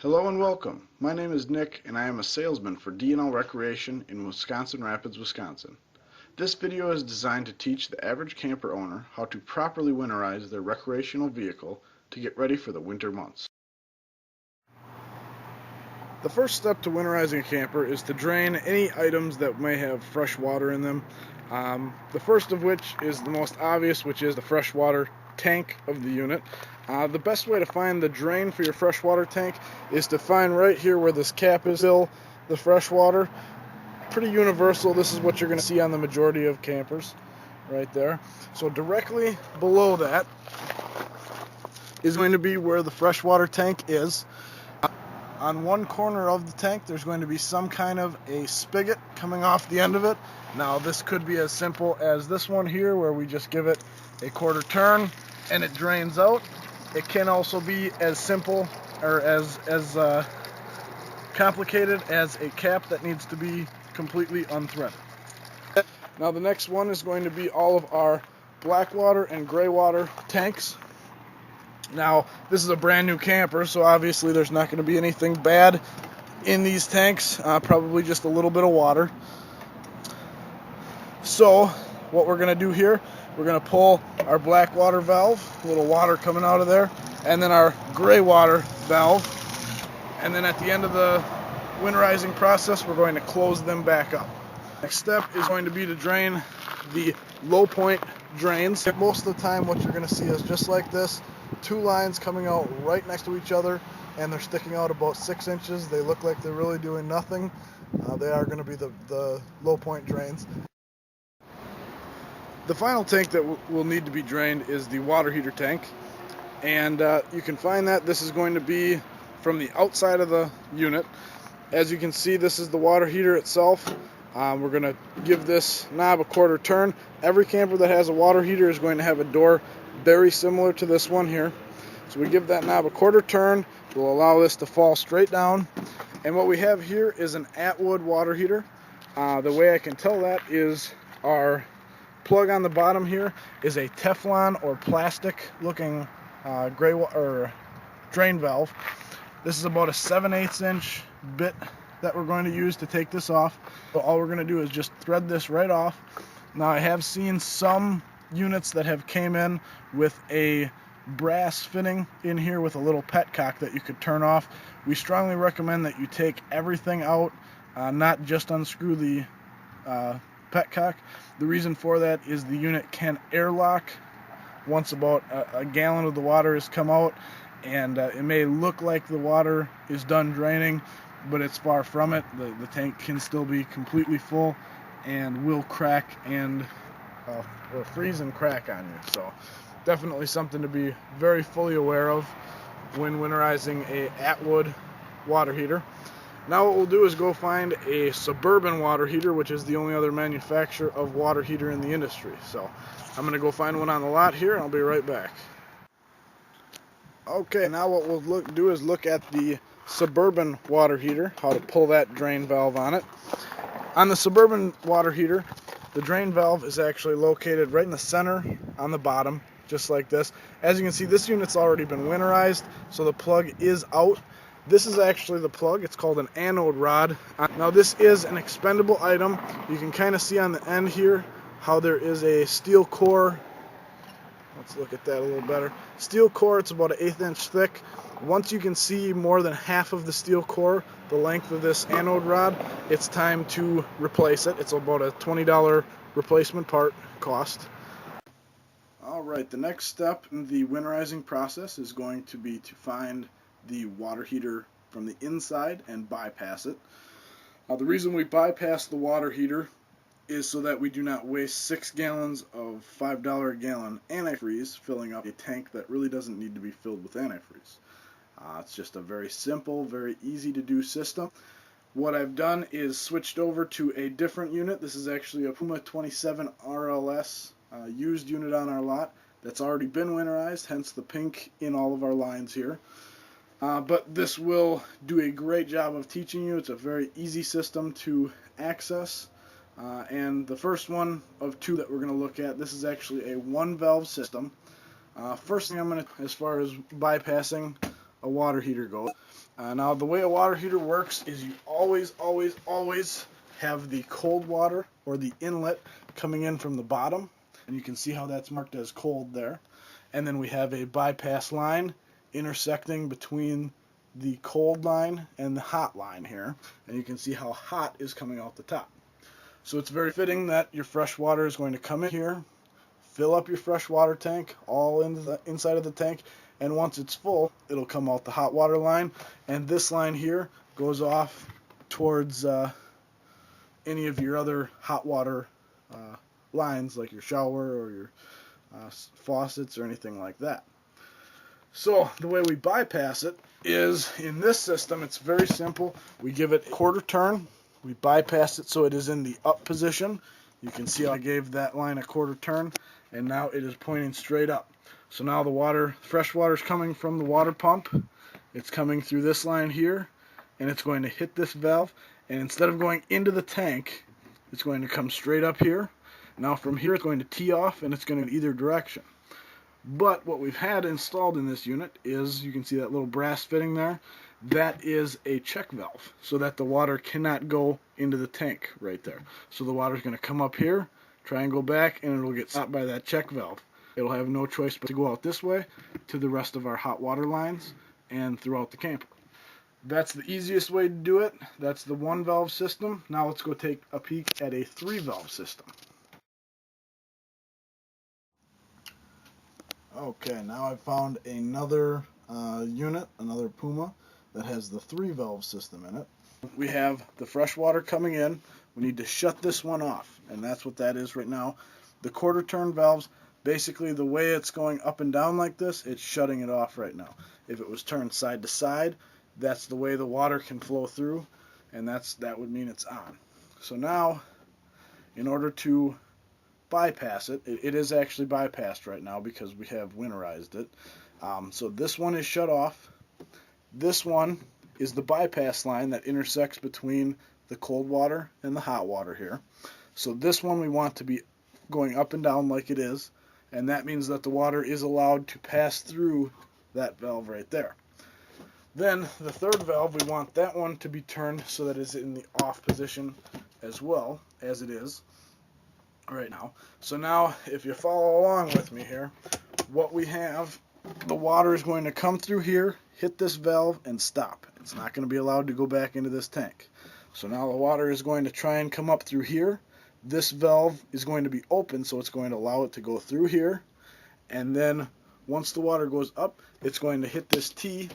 Hello and welcome. My name is Nick and I am a salesman for DNL Recreation in Wisconsin Rapids, Wisconsin. This video is designed to teach the average camper owner how to properly winterize their recreational vehicle to get ready for the winter months. The first step to winterizing a camper is to drain any items that may have fresh water in them. The first of which is the most obvious, which is the freshwater tank of the unit. The best way to find the drain for your freshwater tank is to find right here where this cap is, fill the freshwater. Pretty universal. This is what you're going to see on the majority of campers, right there. So directly below that is going to be where the freshwater tank is. On one corner of the tank there's going to be some kind of a spigot coming off the end of it. Now this could be as simple as this one here, where we just give it a quarter turn and it drains out. It can also be as simple or as complicated as a cap that needs to be completely unthreaded. Now the next one is going to be all of our black water and gray water tanks. Now, this is a brand new camper, so obviously there's not going to be anything bad in these tanks, probably just a little bit of water. So, what we're going to do here, we're going to pull our black water valve, a little water coming out of there, and then our gray water valve. And then at the end of the winterizing process, we're going to close them back up. Next step is going to be to drain the low point drains. Most of the time what you're going to see is just like this. Two lines coming out right next to each other, and they're sticking out about 6 inches. They look like they're really doing nothing. They are going to be the low point drains. The final tank that will need to be drained is the water heater tank, and you can find that this is going to be from the outside of the unit. As you can see, this is the water heater itself. We're going to give this knob a quarter turn. Every camper that has a water heater is going to have a door very similar to this one here. So we give that knob a quarter turn. We'll allow this to fall straight down. And what we have here is an Atwood water heater. The way I can tell that is our plug on the bottom here is a Teflon or plastic looking drain valve. This is about a 7/8 inch bit that we're going to use to take this off. So all we're going to do is just thread this right off. Now I have seen some units that have came in with a brass fitting in here with a little petcock that you could turn off. We strongly recommend that you take everything out, not just unscrew the petcock. The reason for that is the unit can airlock once about a gallon of the water has come out, and it may look like the water is done draining, but it's far from it. The tank can still be completely full and will crack and or freeze and crack on you. So definitely something to be very fully aware of when winterizing a Atwood water heater. Now what we'll do is go find a Suburban water heater, which is the only other manufacturer of water heater in the industry. So I'm going to go find one on the lot here, and I'll be right back. Okay, now what we'll do is look at the Suburban water heater, how to pull that drain valve on it. On the Suburban water heater, the drain valve is actually located right in the center on the bottom, just like this. As you can see, this unit's already been winterized, so the plug is out. This is actually the plug. It's called an anode rod. Now this is an expendable item. You can kind of see on the end here how there is a steel core. Let's look at that a little better. Steel core, it's about an 1/8 inch thick. Once you can see more than half of the steel core, the length of this anode rod, it's time to replace it. It's about a $20 replacement part cost. Alright, the next step in the winterizing process is going to be to find the water heater from the inside and bypass it. The reason we bypass the water heater is so that we do not waste 6 gallons of $5 a gallon antifreeze filling up a tank that really doesn't need to be filled with antifreeze. It's just a very simple, very easy to do system. What I've done is switched over to a different unit. This is actually a Puma 27 RLS used unit on our lot that's already been winterized, hence the pink in all of our lines here. But this will do a great job of teaching you. It's a very easy system to access. And the first one of two that we're going to look at, this is actually a one valve system. First thing I'm going to, as far as bypassing a water heater goes. Now the way a water heater works is you always have the cold water or the inlet coming in from the bottom, and you can see how that's marked as cold there. And then we have a bypass line intersecting between the cold line and the hot line here, and you can see how hot is coming out the top. So it's very fitting that your fresh water is going to come in here, fill up your fresh water tank all in the inside of the tank, and once it's full, it'll come out the hot water line, and this line here goes off towards any of your other hot water lines, like your shower or your faucets or anything like that. So the way we bypass it is, in this system, it's very simple. We give it a quarter turn. We bypass it so it is in the up position. You can see I gave that line a quarter turn, and now it is pointing straight up. So now the water, fresh water is coming from the water pump. It's coming through this line here, and it's going to hit this valve, and instead of going into the tank, it's going to come straight up here. Now from here it's going to tee off, and it's going in either direction. But what we've had installed in this unit is, you can see that little brass fitting there, that is a check valve, so that the water cannot go into the tank right there. So the water is going to come up here, try and go back, and it'll get stopped by that check valve. It'll have no choice but to go out this way to the rest of our hot water lines and throughout the camper. That's the easiest way to do it. That's the one valve system. Now let's go take a peek at a 3-valve system. Okay, now I've found another unit, another Puma, that has the 3-valve system in it. We have the fresh water coming in. We need to shut this one off, and that's what that is right now. The quarter turn valves, basically the way it's going up and down like this, it's shutting it off right now. If it was turned side to side, that's the way the water can flow through, and that would mean it's on. So now, in order to bypass it, it is actually bypassed right now because we have winterized it. So this one is shut off. This one is the bypass line that intersects between the cold water and the hot water here. So this one we want to be going up and down like it is, and that means that the water is allowed to pass through that valve right there. Then the 3rd valve, we want that one to be turned so that it's in the off position as well as it is right now. So now, if you follow along with me here, what we have, the water is going to come through here, hit this valve, and stop. It's not going to be allowed to go back into this tank. So now the water is going to try and come up through here. This valve is going to be open, so it's going to allow it to go through here, and then once the water goes up, it's going to hit this T.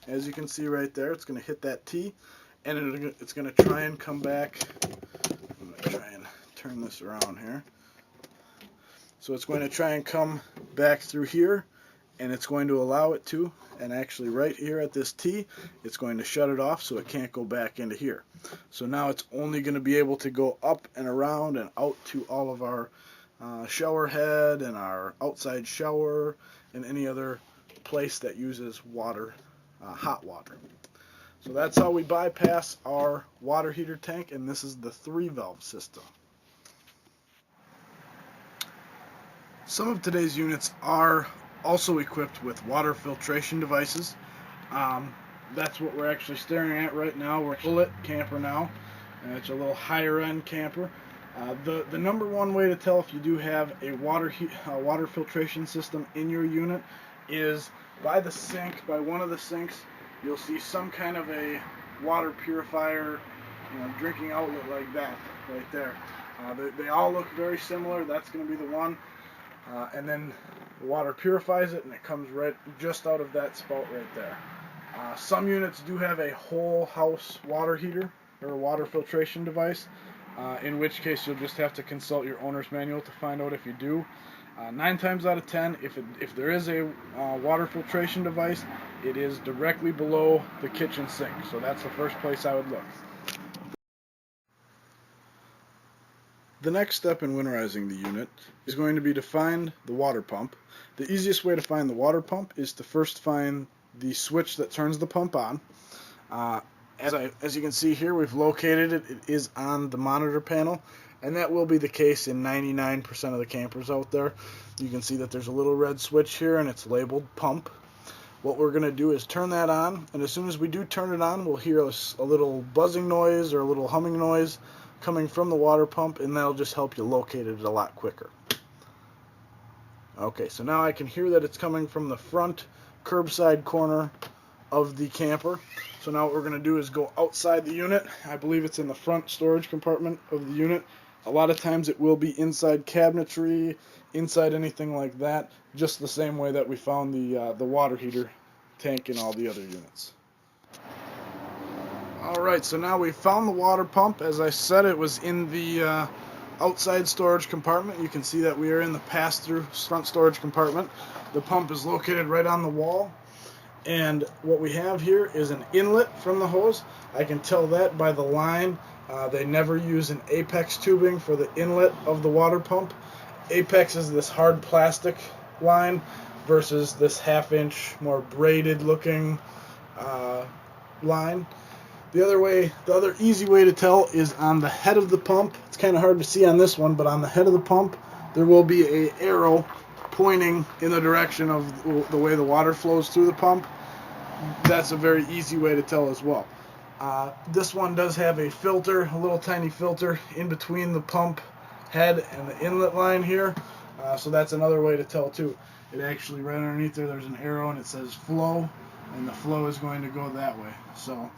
As you can see right there, it's going to hit that T, and it's going to try and come back. I'm going to try and turn this around here. So it's going to try and come back through here, and it's going to allow it to, and actually right here at this T, it's going to shut it off so it can't go back into here. So now it's only going to be able to go up and around and out to all of our shower head and our outside shower and any other place that uses water, hot water. So that's how we bypass our water heater tank, and this is the 3-valve system. Some of today's units are also equipped with water filtration devices. That's what we're actually staring at right now. We're a bullet camper now, and it's a little higher end camper. The number one way to tell if you do have a water filtration system in your unit is by the sink, by one of the sinks, you'll see some kind of a water purifier, drinking outlet like that right there. They all look very similar. That's going to be the one. And then the water purifies it, and it comes right just out of that spout right there. Some units do have a whole house water heater or water filtration device, in which case you'll just have to consult your owner's manual to find out if you do. 9 times out of 10, if there is a water filtration device, it is directly below the kitchen sink. So that's the first place I would look. The next step in winterizing the unit is going to be to find the water pump. The easiest way to find the water pump is to first find the switch that turns the pump on. As you can see here, we've located it. It is on the monitor panel, and that will be the case in 99% of the campers out there. You can see that there's a little red switch here, and it's labeled pump. What we're going to do is turn that on, and as soon as we do turn it on, we'll hear a little buzzing noise or a little humming noise coming from the water pump, and that'll just help you locate it a lot quicker. Okay, so now I can hear that it's coming from the front curbside corner of the camper. So now what we're going to do is go outside the unit. I believe it's in the front storage compartment of the unit. A lot of times it will be inside cabinetry, inside anything like that, just the same way that we found the water heater tank in all the other units. Alright, so now we found the water pump. As I said, it was in the outside storage compartment. You can see that we are in the pass-through front storage compartment. The pump is located right on the wall. And what we have here is an inlet from the hose. I can tell that by the line. They never use an apex tubing for the inlet of the water pump. Apex is this hard plastic line versus this half-inch, more braided looking line. The other easy way to tell is on the head of the pump. It's kind of hard to see on this one, but on the head of the pump there will be an arrow pointing in the direction of the way the water flows through the pump. That's a very easy way to tell as well. This one does have a filter, a little tiny filter in between the pump head and the inlet line here, so that's another way to tell too. It actually, right underneath there's an arrow and it says flow, and the flow is going to go that way. So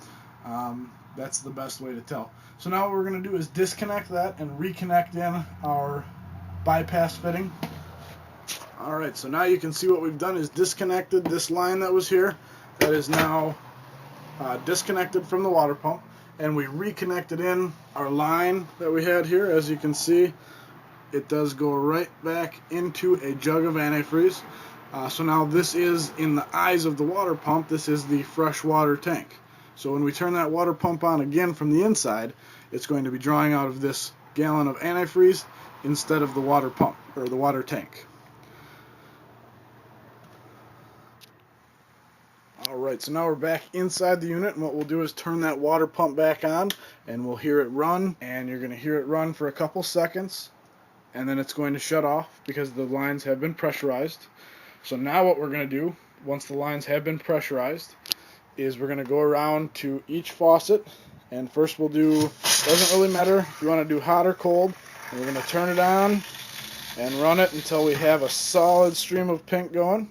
that's the best way to tell. So now what we're going to do is disconnect that and reconnect in our bypass fitting. Alright, so now you can see what we've done is disconnected this line that was here. That is now disconnected from the water pump, and we reconnected in our line that we had here. As you can see, it does go right back into a jug of antifreeze. So now this is in the eyes of the water pump. This is the fresh water tank. So when we turn that water pump on again from the inside, it's going to be drawing out of this gallon of antifreeze instead of the water pump or the water tank. Alright, so now we're back inside the unit, and what we'll do is turn that water pump back on, and we'll hear it run, and you're going to hear it run for a couple seconds, and then it's going to shut off because the lines have been pressurized. So now what we're going to do, once the lines have been pressurized, is we're going to go around to each faucet, and first we'll do, doesn't really matter if you want to do hot or cold, and we're going to turn it on and run it until we have a solid stream of pink going.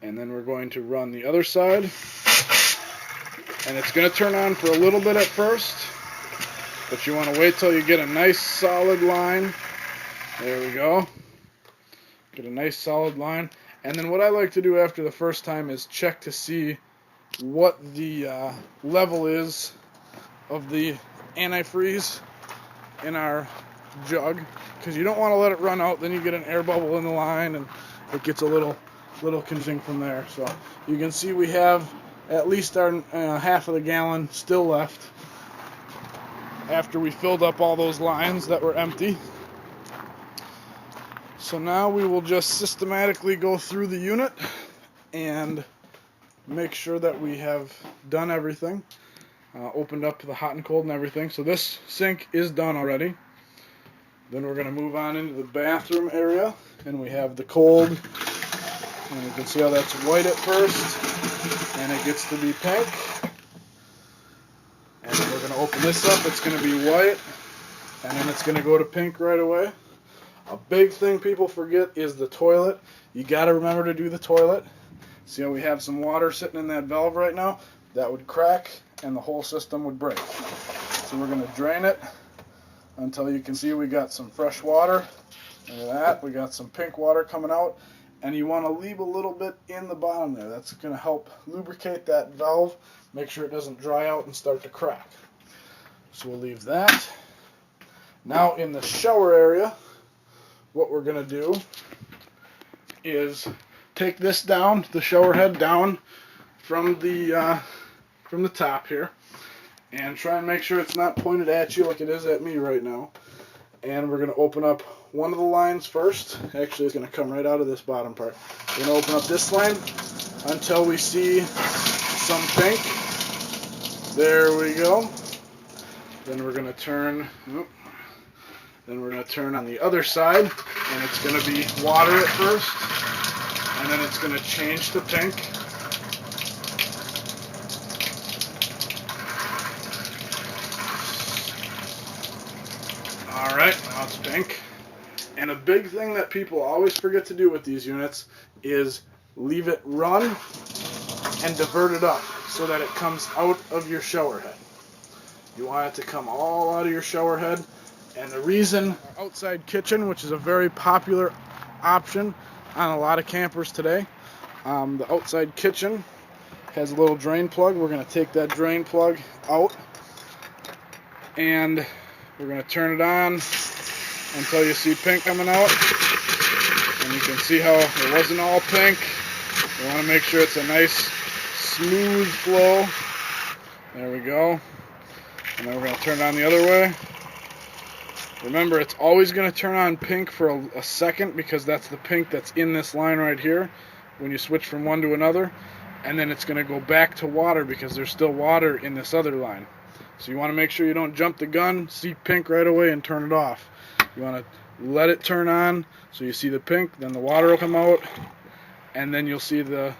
And then we're going to run the other side, and it's going to turn on for a little bit at first, but you want to wait till you get a nice solid line. There we go. Get a nice solid line, and then what I like to do after the first time is check to see what the level is of the antifreeze in our jug, because you don't want to let it run out, then you get an air bubble in the line and it gets a little confusing from there. So you can see we have at least our half of the gallon still left after we filled up all those lines that were empty. So now we will just systematically go through the unit and make sure that we have done everything, opened up the hot and cold and everything. So this sink is done already. Then we're going to move on into the bathroom area, and we have the cold. And you can see how that's white at first, and it gets to be pink. And then we're going to open this up, it's going to be white, and then it's going to go to pink right away. A big thing people forget is the toilet. You got to remember to do the toilet. See how we have some water sitting in that valve right now? That would crack, and the whole system would break. So we're going to drain it until you can see we got some fresh water. Look at that, we got some pink water coming out. And you want to leave a little bit in the bottom there. That's going to help lubricate that valve, make sure it doesn't dry out and start to crack. So we'll leave that. Now in the shower area, what we're going to do is take this down, the shower head down from the top here, and try and make sure it's not pointed at you like it is at me right now. And we're going to open up one of the lines first. Actually, it's going to come right out of this bottom part. We're going to open up this line until we see some pink. There we go. Then we're going to turn. Then we're going to turn on the other side, and it's going to be water at first, and and then it's going to change to pink. Alright, now it's pink. And a big thing that people always forget to do with these units is leave it run and divert it up so that it comes out of your shower head. You want it to come all out of your shower head. And the reason, our outside kitchen, which is a very popular option on a lot of campers today, the outside kitchen has a little drain plug. We're going to take that drain plug out and we're going to turn it on until you see pink coming out. And you can see how it wasn't all pink. You want to make sure it's a nice smooth flow. There we go. And then we're going to turn it on the other way. Remember, it's always going to turn on pink for a second because that's the pink that's in this line right here when you switch from one to another. And then it's going to go back to water because there's still water in this other line. So you want to make sure you don't jump the gun, see pink right away, and turn it off. You want to let it turn on so you see the pink, then the water will come out, and then you'll see the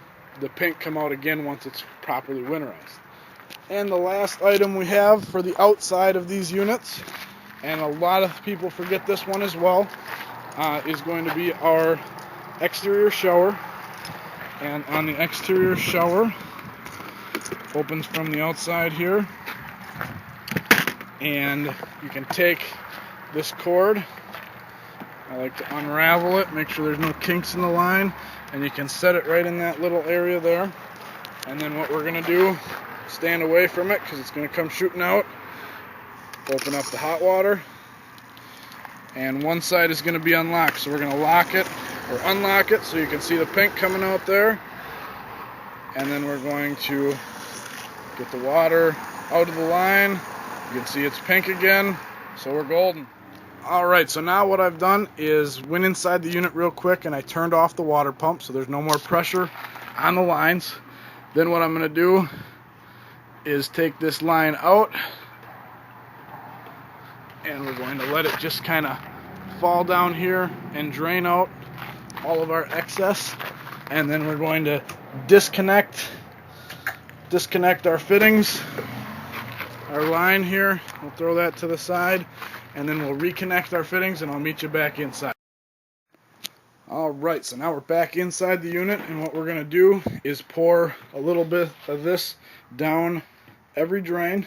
pink come out again once it's properly winterized. And the last item we have for the outside of these units, and a lot of people forget this one as well, is going to be our exterior shower. And on the exterior shower, opens from the outside here, and you can take this cord. I like to unravel it, make sure there's no kinks in the line, and you can set it right in that little area there. And then what we're going to do, stand away from it because it's going to come shooting out. Open up the hot water, and one side is going to be unlocked, so we're going to lock it or unlock it so you can see the pink coming out there. And then we're going to get the water out of the line. You can see it's pink again, so we're golden. Alright, so now what I've done is went inside the unit real quick and I turned off the water pump so there's no more pressure on the lines. Then what I'm going to do is take this line out and we're going to let it just kind of fall down here and drain out all of our excess. And then we're going to disconnect our fittings, our line here. We'll throw that to the side and then we'll reconnect our fittings and I'll meet you back inside. Alright, so now we're back inside the unit and what we're going to do is pour a little bit of this down every drain.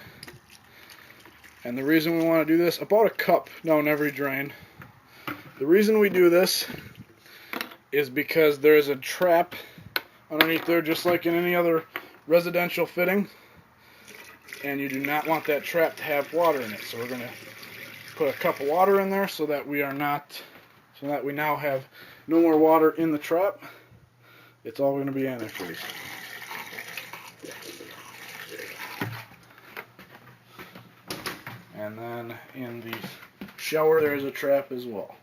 And the reason we want to do this, about a cup down every drain. The reason we do this is because there is a trap underneath there just like in any other residential fitting, and you do not want that trap to have water in it. So we're going to put a cup of water in there so that we now have no more water in the trap. It's all going to be antifreeze. And then in the shower there's a trap as well.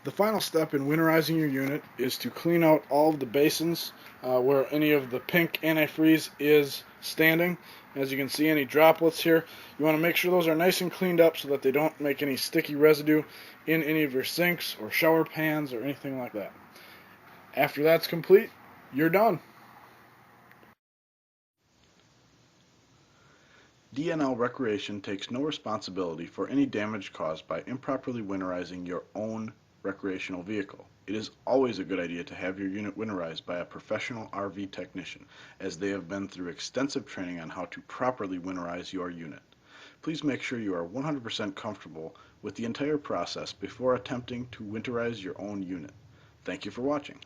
The final step in winterizing your unit is to clean out all of the basins where any of the pink antifreeze is standing. As you can see, any droplets here, you want to make sure those are nice and cleaned up so that they don't make any sticky residue in any of your sinks or shower pans or anything like that. After that's complete, you're done. DNL Recreation takes no responsibility for any damage caused by improperly winterizing your own recreational vehicle. It is always a good idea to have your unit winterized by a professional RV technician, as they have been through extensive training on how to properly winterize your unit. Please make sure you are 100% comfortable with the entire process before attempting to winterize your own unit. Thank you for watching.